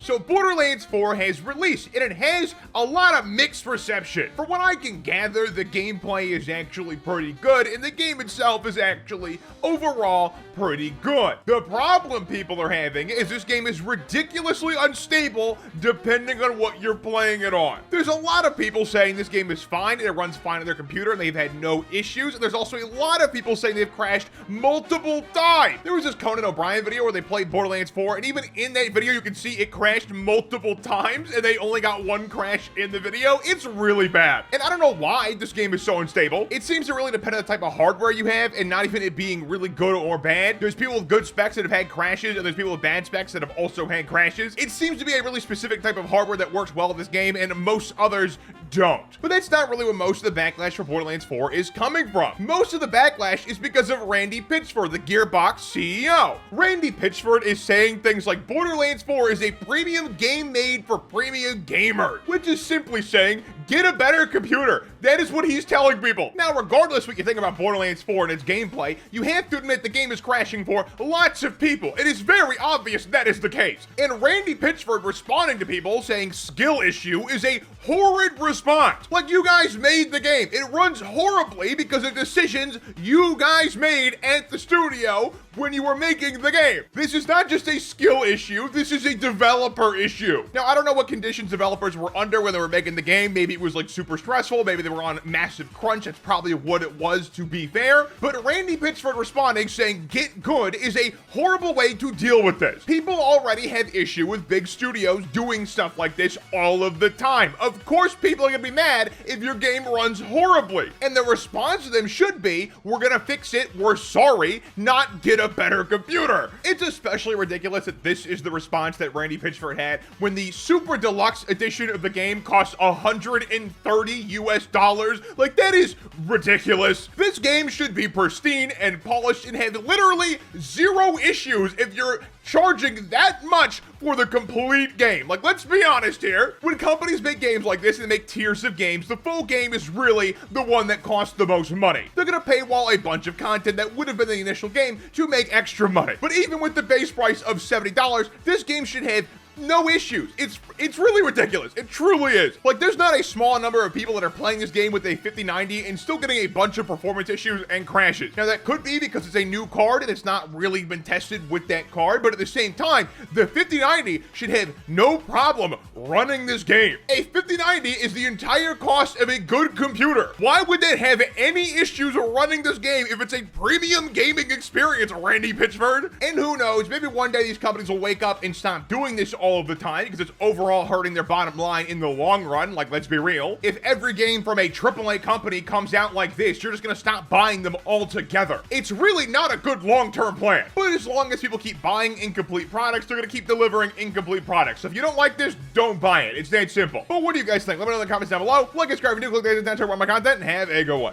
So Borderlands 4 has released, and it has a lot of mixed reception. From what I can gather, the gameplay is actually pretty good, and the game itself is actually, overall, pretty good. The problem people are having is this game is ridiculously unstable depending on what you're playing it on. There's a lot of people saying this game is fine, and it runs fine on their computer, and they've had no issues, and there's also a lot of people saying they've crashed multiple times. There was this Conan O'Brien video where they played Borderlands 4, and even in that video, you can see it crashed multiple times, and they only got one crash in the video. It's really bad. And I don't know why this game is so unstable. It seems to really depend on the type of hardware you have, and not even it being really good or bad. There's people with good specs that have had crashes, and there's people with bad specs that have also had crashes. It seems to be a really specific type of hardware that works well in this game, and most others don't. But that's not really where most of the backlash for Borderlands 4 is coming from. Most of the backlash is because of Randy Pitchford, the Gearbox CEO. Randy Pitchford is saying things like Borderlands 4 is a premium game made for premium gamers, which is simply saying, get a better computer. That is what he's telling people. Now, regardless what you think about Borderlands 4 and its gameplay, you have to admit the game is crashing for lots of people. It is very obvious that is the case. And Randy Pitchford responding to people saying skill issue is a horrid response. Like, you guys made the game. It runs horribly because of decisions you guys made at the studio when you were making the game. This is not just a skill issue, this is a developer issue. Now, I don't know what conditions developers were under when they were making the game. Maybe it was like super stressful, maybe they were on massive crunch. That's probably what it was, to be fair. But Randy Pitchford responding saying get good is a horrible way to deal with this. People already have issue with big studios doing stuff like this all of the time. Of course, people are gonna be mad if your game runs horribly. And the response to them should be, we're gonna fix it, we're sorry, not get a better computer. It's especially ridiculous that this is the response that Randy Pitchford had when the super deluxe edition of the game costs $130 US. Like, that is ridiculous. This game should be pristine and polished and have literally zero issues if you're charging that much for the complete game. Like, let's be honest here. When companies make games like this and they make tiers of games, the full game is really the one that costs the most money. They're gonna paywall a bunch of content that would have been the initial game to make extra money. But even with the base price of $70, this game should have no issues. It's really ridiculous. It truly is. Like, there's not a small number of people that are playing this game with a 5090 and still getting a bunch of performance issues and crashes. Now, that could be because it's a new card and it's not really been tested with that card, but at the same time, the 5090 should have no problem running this game. A 5090 is the entire cost of a good computer. Why would that have any issues running this game if it's a premium gaming experience, Randy Pitchford? And who knows, maybe one day these companies will wake up and stop doing this all of the time because it's overall hurting their bottom line in the long run. Like, let's be real. If every game from a AAA company comes out like this, you're just gonna stop buying them altogether. It's really not a good long-term plan. But as long as people keep buying incomplete products, they're gonna keep delivering incomplete products. So if you don't like this, don't buy it. It's that simple. But what do you guys think? Let me know in the comments down below. Like and subscribe if you're new. Click the down to my content and have a good one.